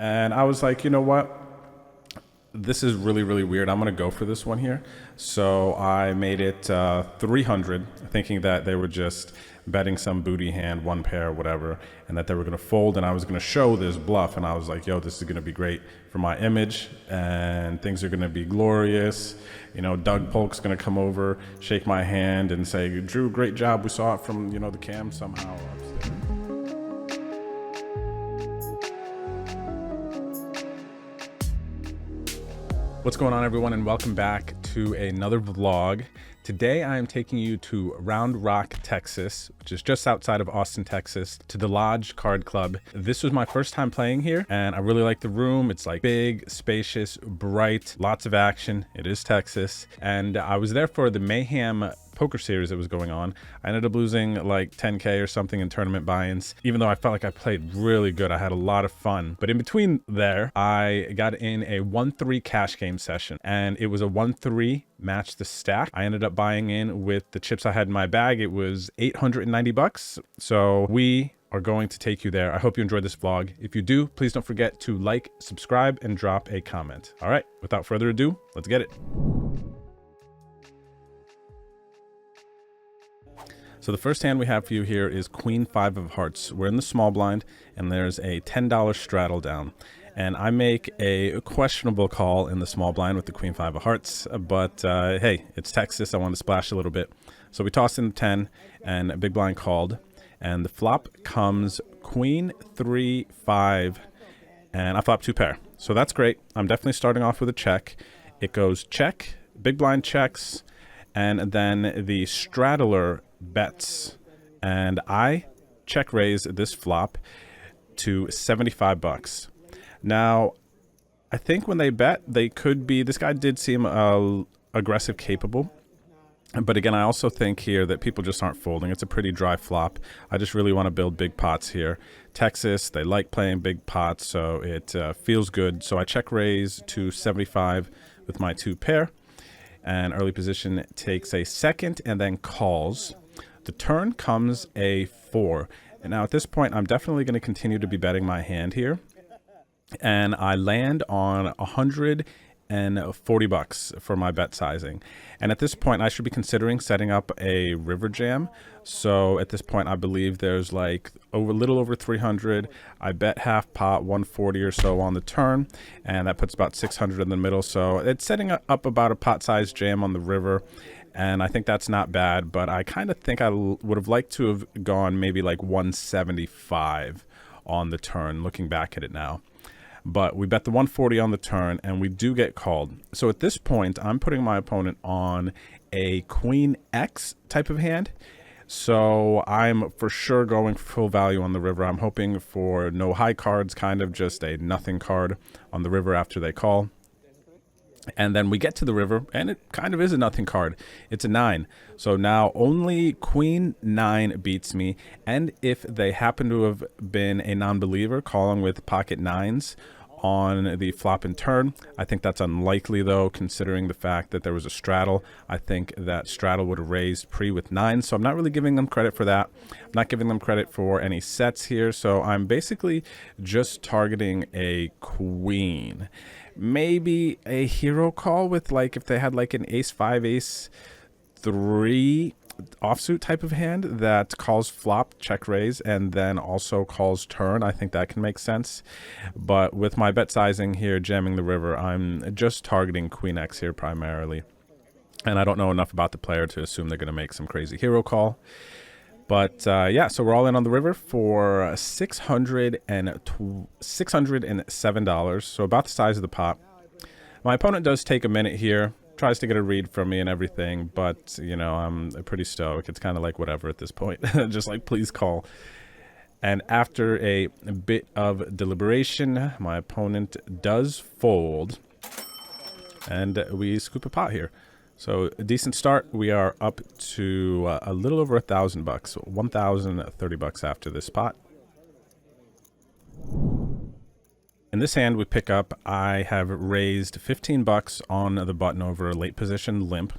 And I was like, you know what? This is really, really weird. I'm going to go for this one here. So I made it 300, thinking that they were just betting some booty hand, one pair, whatever, and that they were going to fold, and I was going to show this bluff. And I was like, yo, this is going to be great for my image, and things are going to be glorious. You know, Doug Polk's going to come over, shake my hand, and say, Drew, great job. We saw it from, the cam somehow upstairs. What's going on, everyone, and welcome back to another vlog. Today I am taking you to Round Rock, Texas, which is just outside of Austin, Texas, to the Lodge Card Club. This was my first time playing here, and I really like the room. It's like big, spacious, bright, lots of action. It is Texas. And I was there for the Mayhem poker series that was going on. I ended up losing like 10K or something in tournament buy-ins, even though I felt like I played really good. I had a lot of fun. But in between there, I got in a 1-3 cash game session, and it was a 1-3 match the stack. I ended up buying in with the chips I had in my bag. It was 890 bucks. So we are going to take you there. I hope you enjoyed this vlog. If you do, please don't forget to like, subscribe, and drop a comment. All right, without further ado, let's get it. So the first hand we have for you here is Queen 5 of Hearts. We're in the small blind, and there's a $10 straddle down. And I make a questionable call in the small blind with the Queen 5 of Hearts, but hey, it's Texas. I want to splash a little bit. So we tossed in the 10, and a big blind called. And the flop comes Queen 3 5, and I flop 2 pair. So that's great. I'm definitely starting off with a check. It goes check, big blind checks, and then the straddler bets, and I check raise this flop to 75 bucks. Now, I think when they bet, they could be, this guy did seem aggressive capable, but again, I also think here that people just aren't folding. It's a pretty dry flop. I just really want to build big pots here. Texas, they like playing big pots, so it feels good. So I check raise to 75 with my 2 pair, and early position takes a second and then calls. The turn comes a 4. And now at this point, I'm definitely going to continue to be betting my hand here. And I land on 140 bucks for my bet sizing. And at this point, I should be considering setting up a river jam. So at this point, I believe there's like a little over 300. I bet half pot, 140 or so on the turn, and that puts about 600 in the middle. So it's setting up about a pot-sized jam on the river. And I think that's not bad, but I kind of think I would have liked to have gone maybe like 175 on the turn, looking back at it now. But we bet the 140 on the turn, and we do get called. So at this point, I'm putting my opponent on a Queen X type of hand. So I'm for sure going full value on the river. I'm hoping for no high cards, kind of just a nothing card on the river after they call. And then we get to the river, and it kind of is a nothing card. It's a 9. So now only Queen 9 beats me. And if they happen to have been a non-believer calling with pocket 9s on the flop and turn, I think that's unlikely, though, considering the fact that there was a straddle. I think that straddle would have raised pre with 9. So I'm not really giving them credit for that. I'm not giving them credit for any sets here. So I'm basically just targeting a queen. Maybe a hero call with, like, if they had like an ace 5, ace 3 offsuit type of hand that calls flop, check raise, and then also calls turn. I think that can make sense. But with my bet sizing here, jamming the river, I'm just targeting Queen X here primarily. And I don't know enough about the player to assume they're going to make some crazy hero call. But yeah, so we're all in on the river for $607, so about the size of the pot. My opponent does take a minute here, tries to get a read from me and everything, but, you know, I'm pretty stoic. It's kind of like whatever at this point, just like, please call. And after a bit of deliberation, my opponent does fold, and we scoop a pot here. So a decent start. We are up to a little over $1,000 bucks, 1,030 bucks after this pot. In this hand we pick up, I have raised 15 bucks on the button over a late position limp.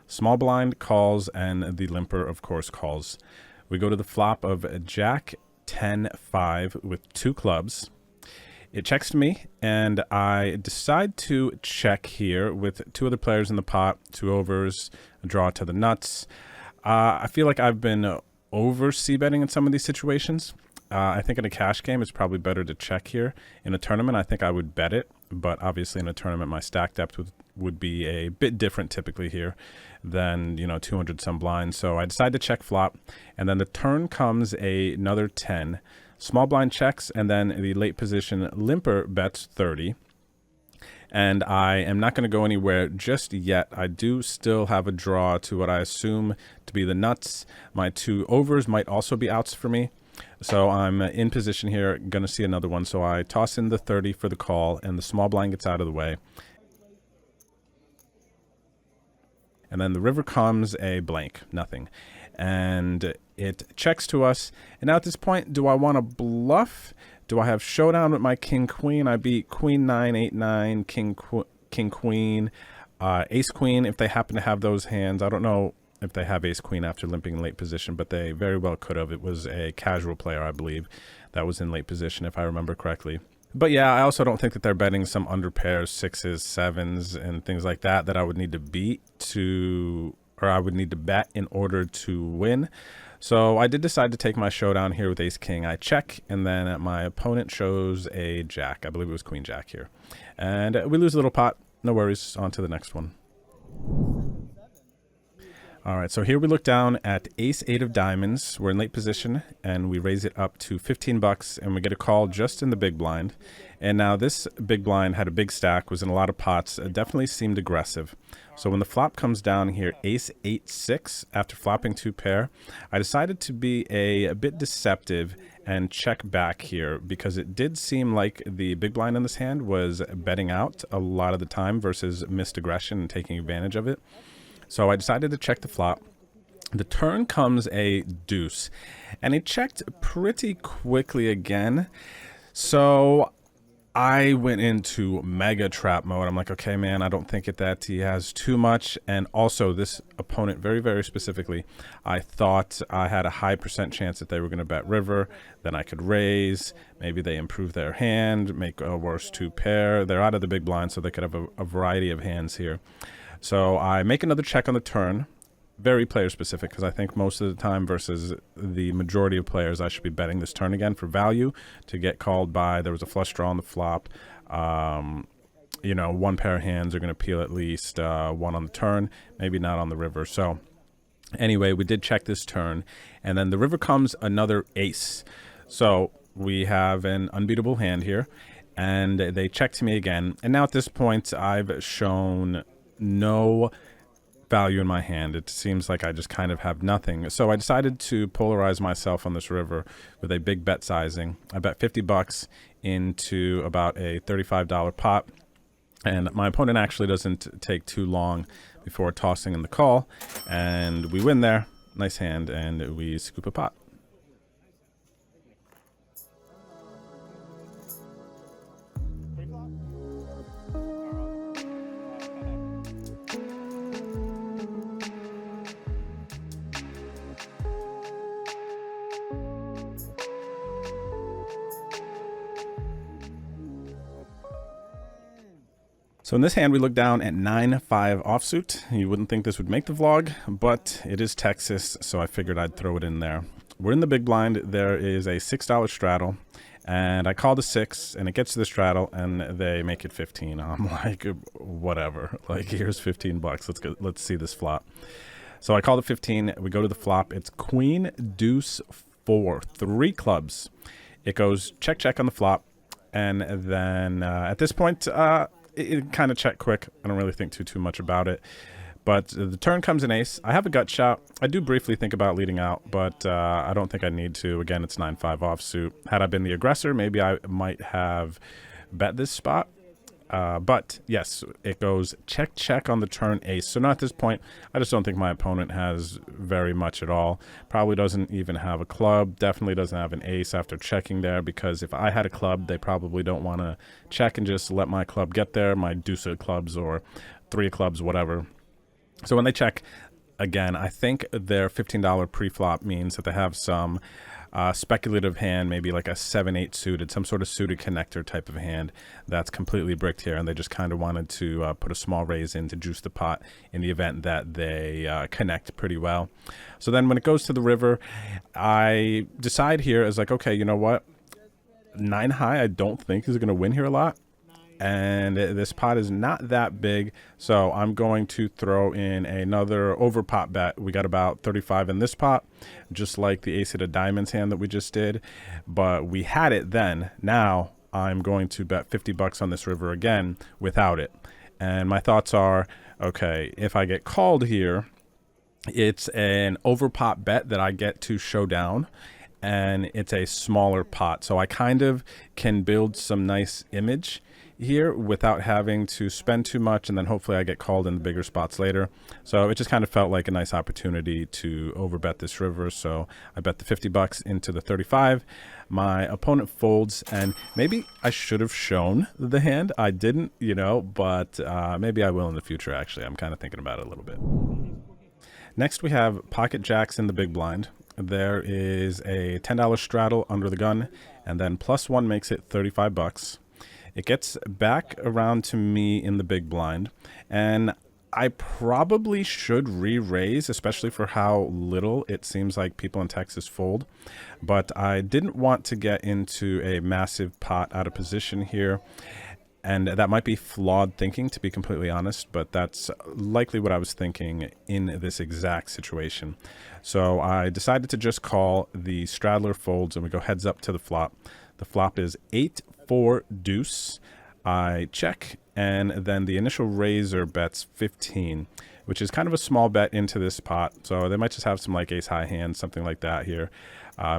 Small blind calls, and the limper of course calls. We go to the flop of Jack 10-5 with 2 clubs. It checks to me, and I decide to check here with two other players in the pot, two overs, a draw to the nuts. I feel like I've been over c-betting in some of these situations. I think in a cash game, it's probably better to check here. In a tournament, I think I would bet it, but obviously in a tournament, my stack depth would be a bit different typically here than, 200 some blinds. So I decide to check flop, and then the turn comes another 10. Small blind checks, and then the late position limper bets 30. And I am not going to go anywhere just yet. I do still have a draw to what I assume to be the nuts. My two overs might also be outs for me. So I'm in position here, going to see another one. So I toss in the 30 for the call, and the small blind gets out of the way. And then the river comes a blank, nothing. And it checks to us. And now at this point, do I want to bluff? Do I have showdown with my king queen? I beat queen 9, 8, 9, king queen, ace queen if they happen to have those hands. I don't know if they have ace queen after limping in late position, but they very well could have. It was a casual player, I believe, that was in late position, if I remember correctly. But yeah, I also don't think that they're betting some under pairs, sixes, sevens, and things like that I would need to beat or I would need to bet in order to win. So I did decide to take my showdown here with ace king. I check, and then my opponent shows a jack. I believe it was queen jack here. And we lose a little pot. No worries. On to the next one. All right, so here we look down at ace 8 of diamonds. We're in late position, and we raise it up to 15 bucks, and we get a call just in the big blind. And now this big blind had a big stack, was in a lot of pots, definitely seemed aggressive. So when the flop comes down here, ace 8, 6, after flopping 2 pair, I decided to be a bit deceptive and check back here, because it did seem like the big blind in this hand was betting out a lot of the time versus missed aggression and taking advantage of it. So I decided to check the flop. The turn comes a deuce, and it checked pretty quickly again. So I went into mega trap mode. I'm like, okay, man, I don't think that he has too much. And also this opponent, very, very specifically, I thought I had a high % chance that they were going to bet river. Then I could raise. Maybe they improve their hand, make a worse 2 pair. They're out of the big blind, so they could have a variety of hands here. So I make another check on the turn, very player specific, because I think most of the time versus the majority of players, I should be betting this turn again for value to get called by. There was a flush draw on the flop. 1 pair of hands are going to peel at least 1 on the turn, maybe not on the river. So anyway, we did check this turn, and then the river comes another ace. So we have an unbeatable hand here, and they check to me again. And now at this point, I've shown no value in my hand. It seems like I just kind of have nothing. So I decided to polarize myself on this river with a big bet sizing. I bet 50 bucks into about a $35 pot. And my opponent actually doesn't take too long before tossing in the call. And we win there. Nice hand. And we scoop a pot. So in this hand, we look down at 9-5 offsuit. You wouldn't think this would make the vlog, but it is Texas, so I figured I'd throw it in there. We're in the big blind. There is a $6 straddle, and I call the 6, and it gets to the straddle, and they make it 15. I'm like, whatever. Like, here's 15 bucks. Let's see this flop. So I call the 15. We go to the flop. It's queen, deuce, 4, 3 clubs. It goes check, check on the flop, and then at this point, it kind of checked quick. I don't really think too much about it. But the turn comes an ace. I have a gut shot. I do briefly think about leading out, but I don't think I need to. Again, it's 9-5 offsuit. Had I been the aggressor, maybe I might have bet this spot. But yes, it goes check, check on the turn ace. So now at this point, I just don't think my opponent has very much at all. Probably doesn't even have a club. Definitely doesn't have an ace after checking there, because if I had a club, they probably don't want to check and just let my club get there, my deuce of clubs or 3 of clubs, whatever. So when they check, again, I think their $15 pre-flop means that they have some speculative hand, maybe like a 7-8 suited, some sort of suited connector type of hand that's completely bricked here, and they just kind of wanted to put a small raise in to juice the pot in the event that they connect pretty well. So then when it goes to the river, I decide here as like, okay, you know what? 9 high I don't think is going to win here a lot. And this pot is not that big, so I'm going to throw in another over pot bet. We got about 35 in this pot, just like the ace of diamonds hand that we just did, but we had it then. Now I'm going to bet 50 bucks on this river again without it. And my thoughts are, okay, if I get called here, it's an over pot bet that I get to show down, and it's a smaller pot, so I kind of can build some nice image here without having to spend too much, and then hopefully I get called in the bigger spots later. So it just kind of felt like a nice opportunity to overbet this river. So I bet the 50 bucks into the 35. My opponent folds, and maybe I should have shown the hand. I didn't, but maybe I will in the future. Actually, I'm kind of thinking about it a little bit. Next, we have pocket jacks in the big blind. There is a $10 straddle under the gun, and then +1 makes it 35 bucks. It gets back around to me in the big blind, and I probably should re-raise, especially for how little it seems like people in Texas fold. But I didn't want to get into a massive pot out of position here. And that might be flawed thinking, to be completely honest, but that's likely what I was thinking in this exact situation. So I decided to just call. The straddler folds, and we go heads up to the flop. The flop is 8-4 deuce. I check, and then the initial raiser bets 15, which is kind of a small bet into this pot. So they might just have some like ace high hands, something like that here.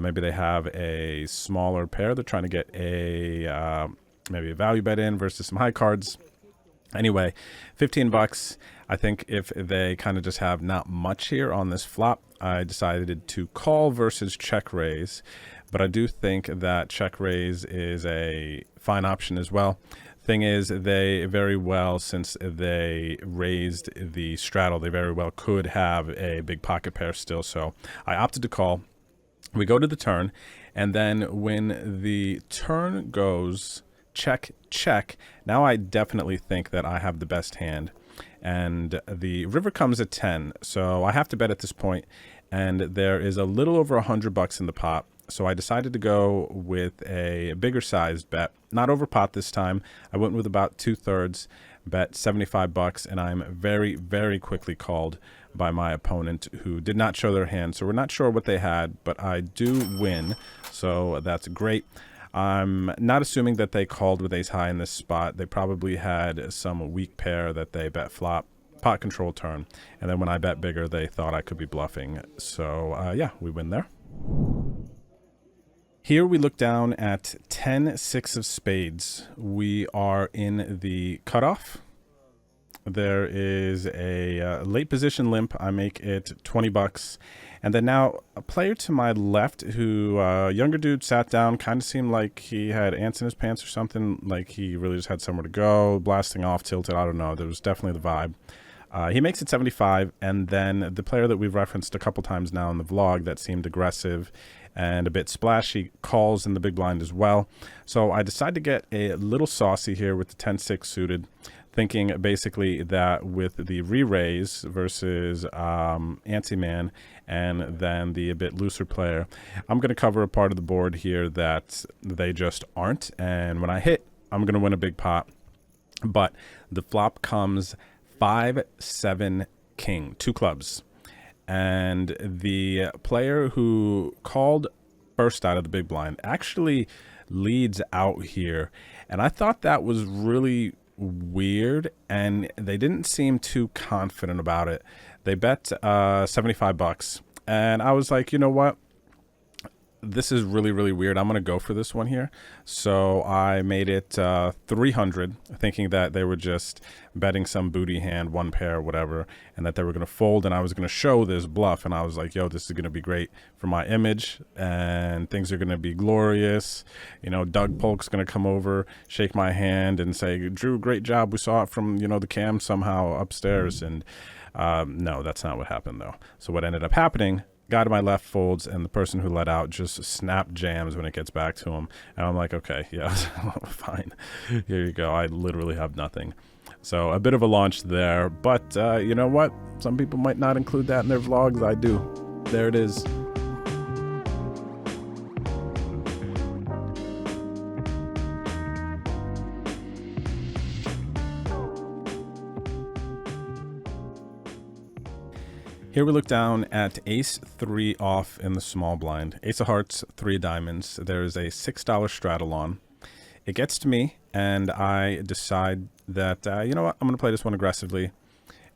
Maybe they have a smaller pair. They're trying to get maybe a value bet in versus some high cards. Anyway, 15 bucks. I think if they kind of just have not much here on this flop, I decided to call versus check raise. But I do think that check raise is a fine option as well. Thing is, they very well, since they raised the straddle, they very well could have a big pocket pair still. So I opted to call. We go to the turn, and then when the turn goes check, check, now I definitely think that I have the best hand. And the river comes at 10, so I have to bet at this point, and there is a little over 100 bucks in the pot. So I decided to go with a bigger sized bet, not over pot this time. I went with about 2/3, bet 75 bucks, and I'm very, very quickly called by my opponent, who did not show their hand. So we're not sure what they had, but I do win, so that's great. I'm not assuming that they called with ace high in this spot. They probably had some weak pair that they bet flop, pot control turn, and then when I bet bigger, they thought I could be bluffing. So yeah, we win there. Here we look down at 10-6 of spades. We are in the cutoff. There is a late position limp. I make it 20 bucks. And then now a player to my left, who younger dude, sat down, kind of seemed like he had ants in his pants or something, like he really just had somewhere to go, blasting off, tilted, I don't know. There was definitely the vibe. He makes it 75, and then the player that we've referenced a couple times now in the vlog that seemed aggressive and a bit splashy calls in the big blind as well. So I decided to get a little saucy here with the 10-6 suited, thinking basically that with the re-raise versus anti-man and then the a bit looser player, I'm going to cover a part of the board here that they just aren't. And when I hit, I'm going to win a big pot. But the flop comes 5-7 king, 2 clubs. And the player who called first out of the big blind actually leads out here. And I thought that was really weird, and they didn't seem too confident about it. They bet 75 bucks. And I was like, you know what? This is really, really weird. I'm going to go for this one here. So I made it 300, thinking that they were just betting some booty hand, one pair, whatever, and that they were going to fold, and I was going to show this bluff. And I was like, yo, this is going to be great for my image, and things are going to be glorious. You know, Doug Polk's going to come over, shake my hand, and say, Drew, great job. We saw it from, the cam somehow upstairs. And no, that's not what happened, though. So what ended up happening, Guy to my left folds, and the person who let out just snap jams when it gets back to him. And I'm like, okay, yeah, fine. Here you go. I literally have nothing. So a bit of a launch there, but you know what? Some people might not include that in their vlogs. I do. There it is. Here we look down at ace 3 off in the small blind. Ace of hearts, 3 diamonds. There's a $6 straddle on. It gets to me, and I decide that, you know what, I'm going to play this one aggressively.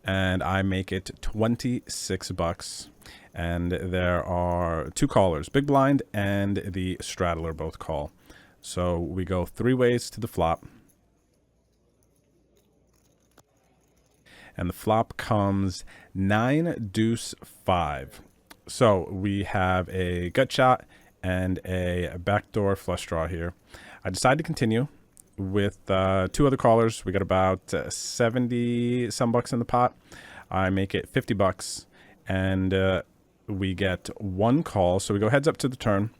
And I make it 26 bucks. And there are 2 callers, big blind and the straddler both call. So we go 3 ways to the flop. And the flop comes 9 deuce 5. So we have a gut shot and a backdoor flush draw here. I decide to continue with 2 other callers. We got about 70 some bucks in the pot. I make it 50 bucks, and we get 1 call. So we go heads up to the turn,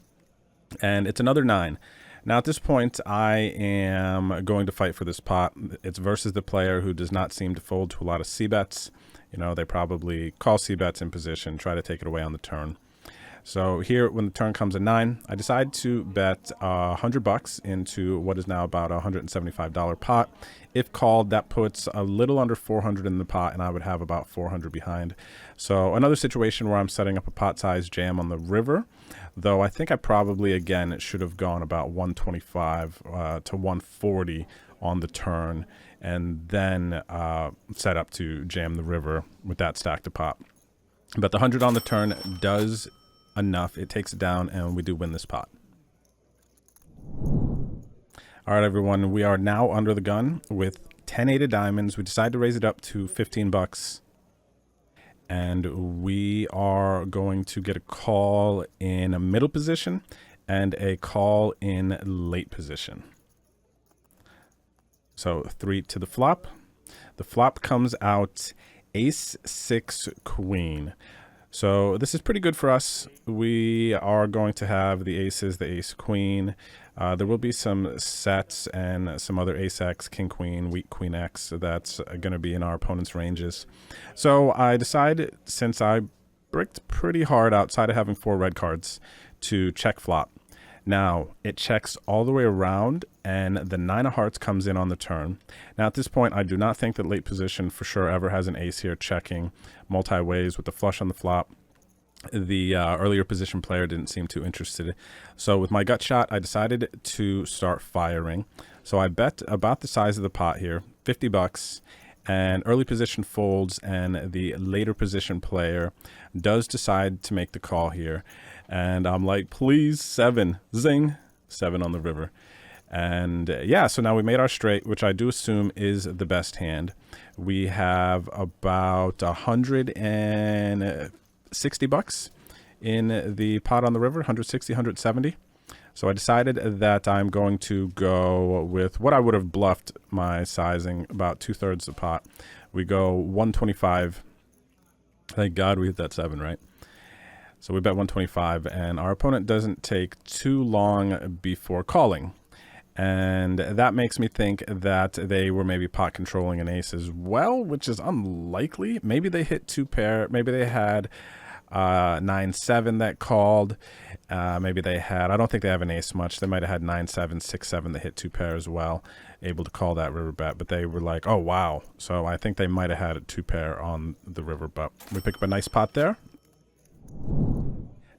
and it's another 9. Now, at this point, I am going to fight for this pot. It's versus the player who does not seem to fold to a lot of C-bets. You know, they probably call C-bets in position, try to take it away on the turn. So here, when the turn comes at 9, I decide to bet 100 bucks into what is now about a $175 pot. If called, that puts a little under 400 in the pot, and I would have about 400 behind. So another situation where I'm setting up a pot-sized jam on the river, though I think I probably, again, should have gone about 125 to 140 on the turn, and then set up to jam the river with that stacked to pot. But the 100 on the turn does enough. It takes it down, and we do win this pot. All right, everyone, we are now under the gun with 10-8 of diamonds. We decide to raise it up to 15 bucks, and we are going to get a call in a middle position and a call in late position. So 3 to the flop. The flop comes out ace 6 queen. So this is pretty good for us. We are going to have the aces, the ace queen. There will be some sets and some other ace x, king queen, weak queen x that's going to be in our opponent's ranges. So I decided, since I bricked pretty hard outside of having 4 red cards, to check flop. Now, it checks all the way around, and the 9 of hearts comes in on the turn. Now, at this point, I do not think that late position for sure ever has an ace here checking multi-ways with the flush on the flop. The earlier position player didn't seem too interested. So with my gut shot, I decided to start firing. So I bet about the size of the pot here, 50 bucks, and early position folds, and the later position player does decide to make the call here. And I'm like, please, 7, zing, 7 on the river. And yeah, so now we made our straight, which I do assume is the best hand. We have about 160 bucks in the pot on the river, 160, 170. So I decided that I'm going to go with what I would have bluffed my sizing, about 2/3 the pot. We go 125. Thank God we hit that 7, right? So we bet 125, and our opponent doesn't take too long before calling. And that makes me think that they were maybe pot controlling an ace as well, which is unlikely. Maybe they hit 2 pair. Maybe they had 9-7 that called. Maybe they had, I don't think they have an ace much. They might have had 9-7, 6-7 that hit 2 pair as well, able to call that river bet. But they were like, oh, wow. So I think they might have had a 2 pair on the river. But we pick up a nice pot there.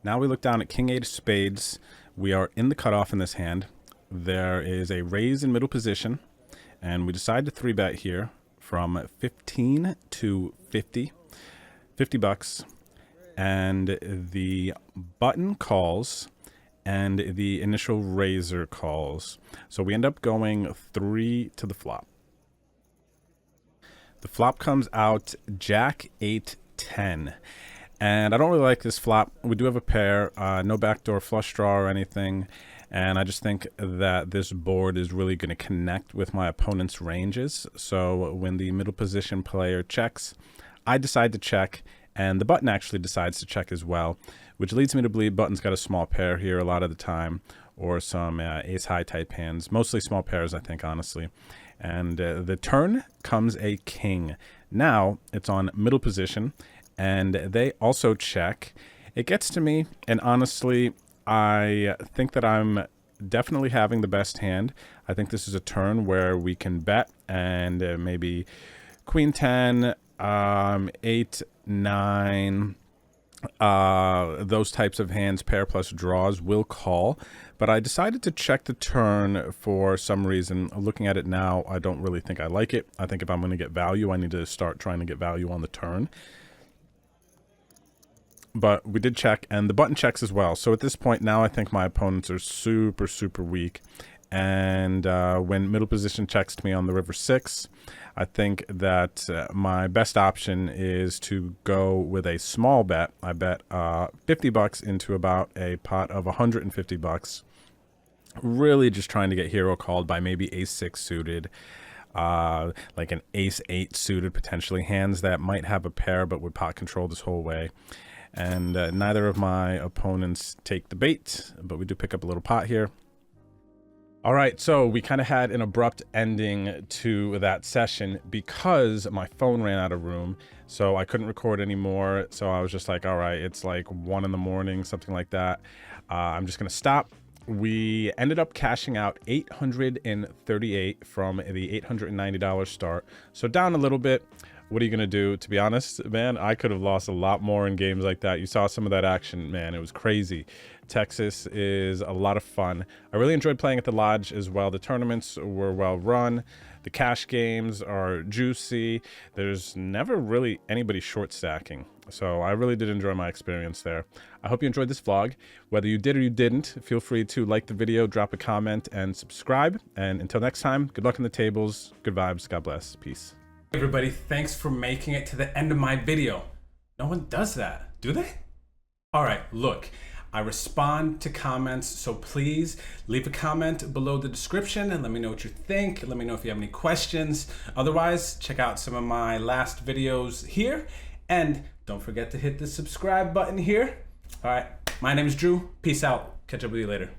Now we look down at king 8 of spades. We are in the cutoff in this hand. There is a raise in middle position, and we decide to 3-bet here from 15 to 50. 50 bucks, and the button calls and the initial raiser calls. So we end up going 3 to the flop. The flop comes out jack 8 10. And I don't really like this flop. We do have a pair, no backdoor flush draw or anything. And I just think that this board is really going to connect with my opponent's ranges. So when the middle position player checks, I decide to check, and the button actually decides to check as well, which leads me to believe button's got a small pair here a lot of the time, or some ace high type hands, mostly small pairs, I think, honestly. And the turn comes a king. Now it's on middle position, and they also check. It gets to me, and honestly, I think that I'm definitely having the best hand. I think this is a turn where we can bet, and maybe queen 10, 8, 9, those types of hands, pair plus draws, will call. But I decided to check the turn for some reason. Looking at it now, I don't really think I like it. I think if I'm going to get value, I need to start trying to get value on the turn. But we did check, and the button checks as well. So at this point now, I think my opponents are super, super weak. And when middle position checks to me on the river 6, I think that my best option is to go with a small bet. I bet 50 bucks into about a pot of 150 bucks. Really just trying to get hero called by maybe ace 6 suited, like an ace 8 suited, potentially hands that might have a pair but would pot control this whole way. And neither of my opponents take the bait, but we do pick up a little pot here. All right, so we kind of had an abrupt ending to that session because my phone ran out of room, so I couldn't record anymore. So I was just like, all right, it's like 1 in the morning, something like that. I'm just gonna stop. We ended up cashing out $838 from the $890 start, so down a little bit. What are you gonna do? To be honest, man, I could have lost a lot more in games like that. You saw some of that action, man. It was crazy. Texas is a lot of fun. I really enjoyed playing at the lodge as well. The tournaments were well run. The cash games are juicy. There's never really anybody short stacking. So I really did enjoy my experience there. I hope you enjoyed this vlog. Whether you did or you didn't, feel free to like the video, drop a comment, and subscribe. And until next time, good luck on the tables, good vibes, God bless, peace. Everybody, thanks for making it to the end of my video. No one does that, do they? All right, look, I respond to comments, so please leave a comment below the description and let me know what you think. Let me know if you have any questions. Otherwise, check out some of my last videos here, and don't forget to hit the subscribe button here. All right, my name is Drew. Peace out. Catch up with you later.